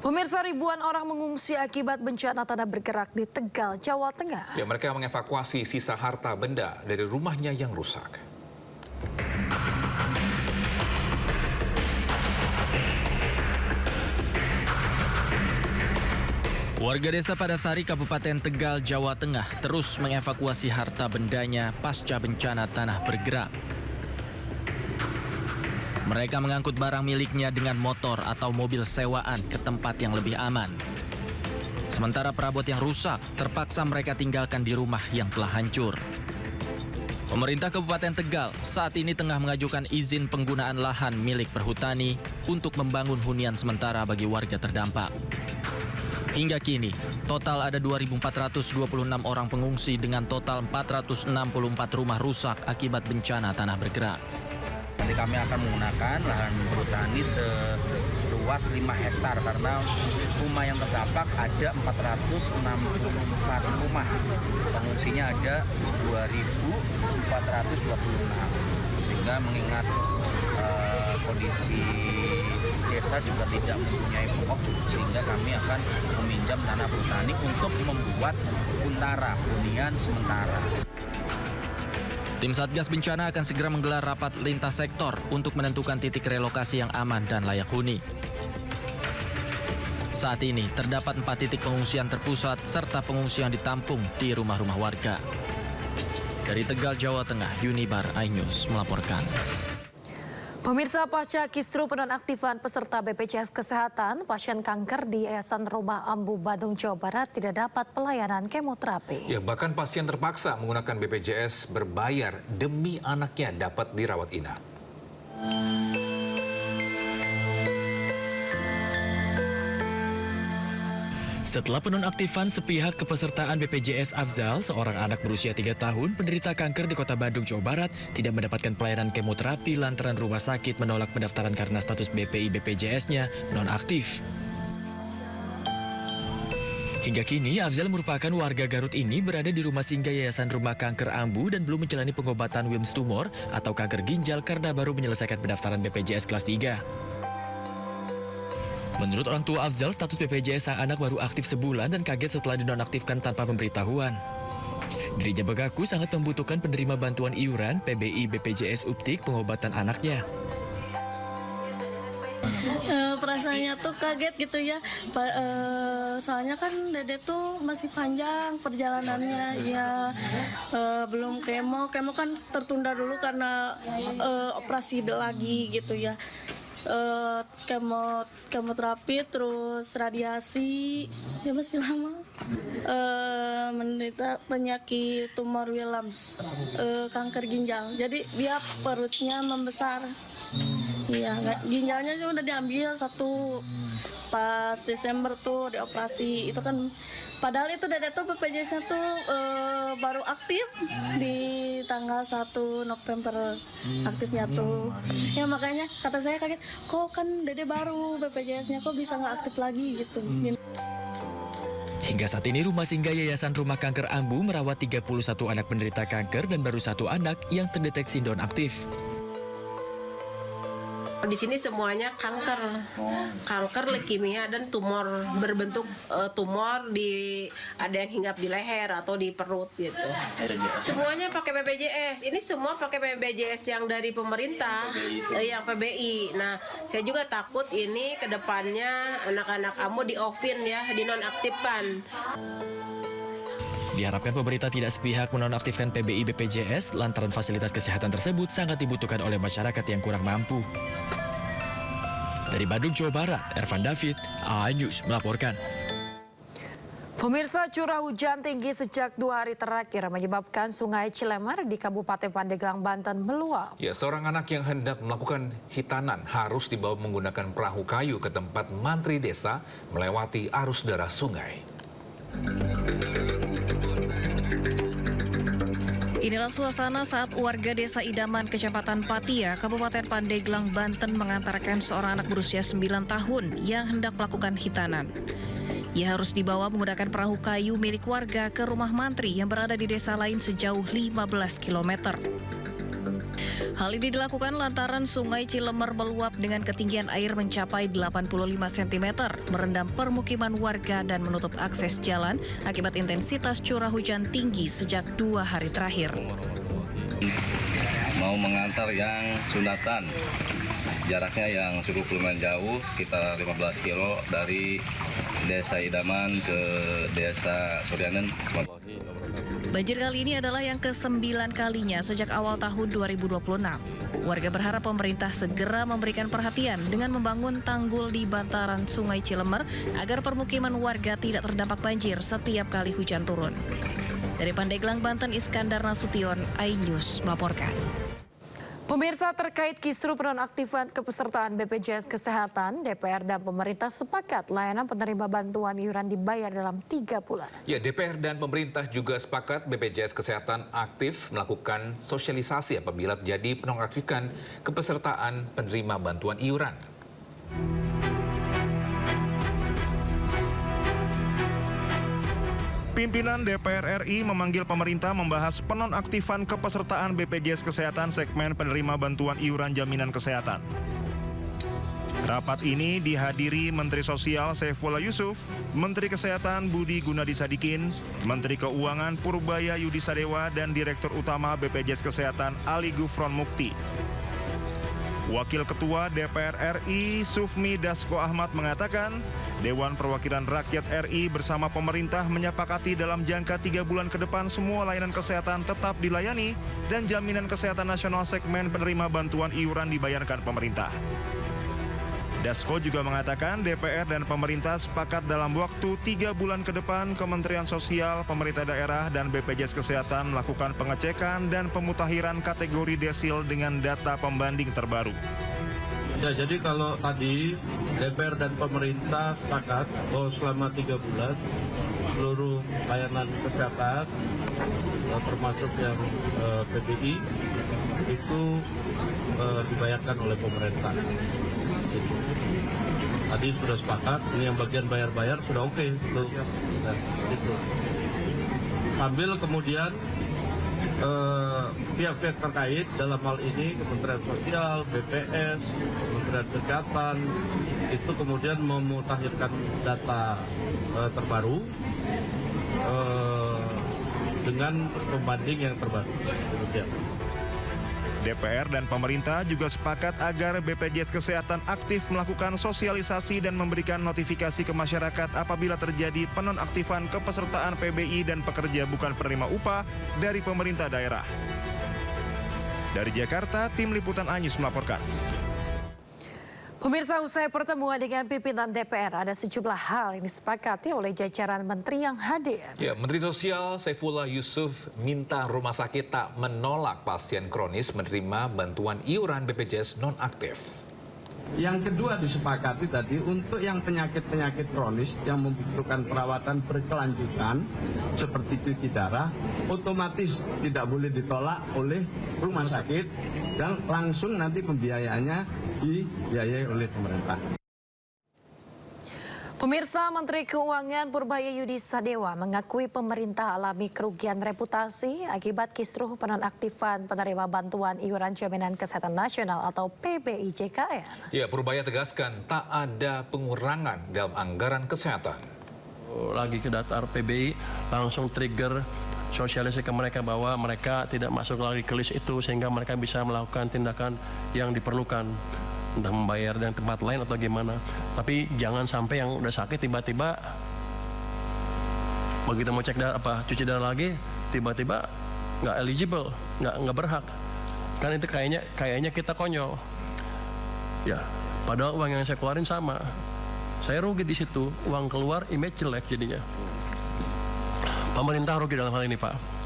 Pemirsa, ribuan orang mengungsi akibat bencana tanah bergerak di Tegal, Jawa Tengah. Ya, mereka mengevakuasi sisa harta benda dari rumahnya yang rusak. Warga desa Padasari, Kabupaten Tegal, Jawa Tengah terus mengevakuasi harta bendanya pasca bencana tanah bergerak. Mereka mengangkut barang miliknya dengan motor atau mobil sewaan ke tempat yang lebih aman. Sementara perabot yang rusak terpaksa mereka tinggalkan di rumah yang telah hancur. Pemerintah Kabupaten Tegal saat ini tengah mengajukan izin penggunaan lahan milik perhutani untuk membangun hunian sementara bagi warga terdampak. Hingga kini, total ada 2.426 orang pengungsi dengan total 464 rumah rusak akibat bencana tanah bergerak. Nanti kami akan menggunakan lahan perhutani seluas 5 hektar karena rumah yang terdampak ada 464 rumah. Pengungsinya ada 2.426. Sehingga mengingat kondisi desa juga tidak mempunyai pokok, sehingga kami akan meminjam tanah perhutani untuk membuat huntara, hunian sementara. Tim Satgas Bencana akan segera menggelar rapat lintas sektor untuk menentukan titik relokasi yang aman dan layak huni. Saat ini terdapat 4 titik pengungsian terpusat serta pengungsian ditampung di rumah-rumah warga. Dari Tegal, Jawa Tengah, Yunibar iNews melaporkan. Pemirsa, pasca kisru penonaktifan peserta BPJS Kesehatan, pasien kanker di Yayasan Rumah Ambu Badung, Jawa Barat tidak dapat pelayanan kemoterapi. Ya, bahkan pasien terpaksa menggunakan BPJS berbayar demi anaknya dapat dirawat inap. Setelah penonaktifan sepihak kepesertaan BPJS Afzal, seorang anak berusia 3 tahun penderita kanker di Kota Bandung, Jawa Barat tidak mendapatkan pelayanan kemoterapi lantaran rumah sakit menolak pendaftaran karena status BPI BPJS-nya nonaktif. Hingga kini, Afzal merupakan warga Garut ini berada di rumah singgah Yayasan Rumah Kanker Ambu dan belum menjalani pengobatan WIMS tumor atau kanker ginjal karena baru menyelesaikan pendaftaran BPJS kelas 3. Menurut orang tua Afzal, status BPJS sang anak baru aktif sebulan dan kaget setelah dinonaktifkan tanpa pemberitahuan. Dirinya mengaku sangat membutuhkan penerima bantuan iuran PBI BPJS Uptik pengobatan anaknya. Perasaannya tuh kaget gitu ya, soalnya kan dede tuh masih panjang perjalanannya ya, belum kemo kan tertunda dulu karena operasi lagi gitu ya. Kemoterapi terus radiasi ya masih lama, menderita penyakit tumor Wilms, kanker ginjal, jadi dia perutnya membesar. Iya, ginjalnya udah diambil satu pas Desember tuh dioperasi. Itu kan padahal itu dede tuh BPJS-nya tuh baru aktif di tanggal 1 November aktifnya tuh. Ya makanya kata saya kaget, kok kan dede baru BPJS-nya kok bisa nggak aktif lagi gitu. Hingga saat ini rumah singgah Yayasan Rumah Kanker Ambu merawat 31 anak penderita kanker dan baru 1 anak yang terdeteksi nonaktif. Di sini semuanya kanker, leukemia dan tumor berbentuk tumor ada yang hinggap di leher atau di perut gitu. Semuanya pakai BPJS. Ini semua pakai BPJS yang dari pemerintah, yang PBI. Nah, saya juga takut ini ke depannya anak-anak AMU di-off-in ya, dinonaktifkan. Diharapkan pemerintah tidak sepihak menonaktifkan PBI BPJS lantaran fasilitas kesehatan tersebut sangat dibutuhkan oleh masyarakat yang kurang mampu. Dari Bandung, Jawa Barat, Ervan David, iNews melaporkan. Pemirsa, curah hujan tinggi sejak 2 hari terakhir menyebabkan Sungai Cilemar di Kabupaten Pandeglang, Banten meluap. Ya, seorang anak yang hendak melakukan hitanan harus dibawa menggunakan perahu kayu ke tempat mantri desa melewati arus deras sungai. Inilah suasana saat warga desa Idaman, Kecamatan Patia, Kabupaten Pandeglang, Banten mengantarkan seorang anak berusia 9 tahun yang hendak melakukan hitanan. Ia harus dibawa menggunakan perahu kayu milik warga ke rumah mantri yang berada di desa lain sejauh 15 km. Hal ini dilakukan lantaran Sungai Cilemer meluap dengan ketinggian air mencapai 85 cm, merendam permukiman warga dan menutup akses jalan akibat intensitas curah hujan tinggi sejak 2 hari terakhir. Mau mengantar yang sunatan, jaraknya yang cukup lumayan jauh, sekitar 15 kilo dari Desa Idaman ke Desa Suryanen. Banjir kali ini adalah yang ke-9 kalinya sejak awal tahun 2026. Warga berharap pemerintah segera memberikan perhatian dengan membangun tanggul di bantaran Sungai Cilemer agar permukiman warga tidak terdampak banjir setiap kali hujan turun. Dari Pandeglang, Banten, Iskandar Nasution, iNews melaporkan. Pemirsa, terkait kisru penonaktifan kepesertaan BPJS Kesehatan, DPR dan pemerintah sepakat layanan penerima bantuan iuran dibayar dalam 3 bulan. Ya, DPR dan pemerintah juga sepakat BPJS Kesehatan aktif melakukan sosialisasi apabila terjadi penonaktifan kepesertaan penerima bantuan iuran. Pimpinan DPR RI memanggil pemerintah membahas penonaktifan kepesertaan BPJS Kesehatan segmen penerima bantuan iuran jaminan kesehatan. Rapat ini dihadiri Menteri Sosial Saifullah Yusuf, Menteri Kesehatan Budi Gunadi Sadikin, Menteri Keuangan Purbaya Yudi Sadewa, dan Direktur Utama BPJS Kesehatan Ali Gufron Mukti. Wakil Ketua DPR RI Sufmi Dasko Ahmad mengatakan, Dewan Perwakilan Rakyat RI bersama pemerintah menyepakati dalam jangka 3 bulan ke depan semua layanan kesehatan tetap dilayani dan jaminan kesehatan nasional segmen penerima bantuan iuran dibayarkan pemerintah. Dasko juga mengatakan DPR dan pemerintah sepakat dalam waktu 3 bulan ke depan Kementerian Sosial, pemerintah daerah, dan BPJS Kesehatan melakukan pengecekan dan pemutakhiran kategori desil dengan data pembanding terbaru. Ya, jadi kalau tadi DPR dan pemerintah sepakat bahwa selama 3 bulan seluruh layanan kesehatan termasuk yang PBI itu dibayarkan oleh pemerintah. Tadi sudah sepakat, ini yang bagian bayar-bayar sudah oke. Nah, gitu. Sambil kemudian pihak-pihak terkait dalam hal ini Kementerian Sosial, BPS, Kementerian Kesehatan itu kemudian memutakhirkan data terbaru dengan pembanding yang terbaru. DPR dan pemerintah juga sepakat agar BPJS Kesehatan aktif melakukan sosialisasi dan memberikan notifikasi ke masyarakat apabila terjadi penonaktifan kepesertaan PBI dan pekerja bukan penerima upah dari pemerintah daerah. Dari Jakarta, Tim Liputan iNews melaporkan. Pemirsa, usai pertemuan dengan pimpinan DPR, ada sejumlah hal yang disepakati oleh jajaran menteri yang hadir. Ya, Menteri Sosial Saifullah Yusuf minta rumah sakit tak menolak pasien kronis menerima bantuan iuran BPJS nonaktif. Yang kedua disepakati tadi untuk yang penyakit-penyakit kronis yang membutuhkan perawatan berkelanjutan seperti cuci darah otomatis tidak boleh ditolak oleh rumah sakit dan langsung nanti pembiayaannya dibiayai oleh pemerintah. Pemirsa, Menteri Keuangan Purbaya Yudi Sadewa mengakui pemerintah alami kerugian reputasi akibat kisruh penonaktifan penerima bantuan iuran jaminan kesehatan nasional atau PBIJKN. Ya, Purbaya tegaskan tak ada pengurangan dalam anggaran kesehatan. Lagi ke data PBI langsung trigger sosialisasi ke mereka bahwa mereka tidak masuk lagi ke list itu sehingga mereka bisa melakukan tindakan yang diperlukan. Entah membayar dengan tempat lain atau gimana. Tapi jangan sampai yang udah sakit tiba-tiba begitu mau cek darah cuci darah lagi tiba-tiba nggak eligible, nggak berhak. Kan itu kayaknya kita konyol. Ya, padahal uang yang saya keluarin sama. Saya rugi di situ, uang keluar image jelek jadinya. Pemerintah rugi dalam hal ini, Pak.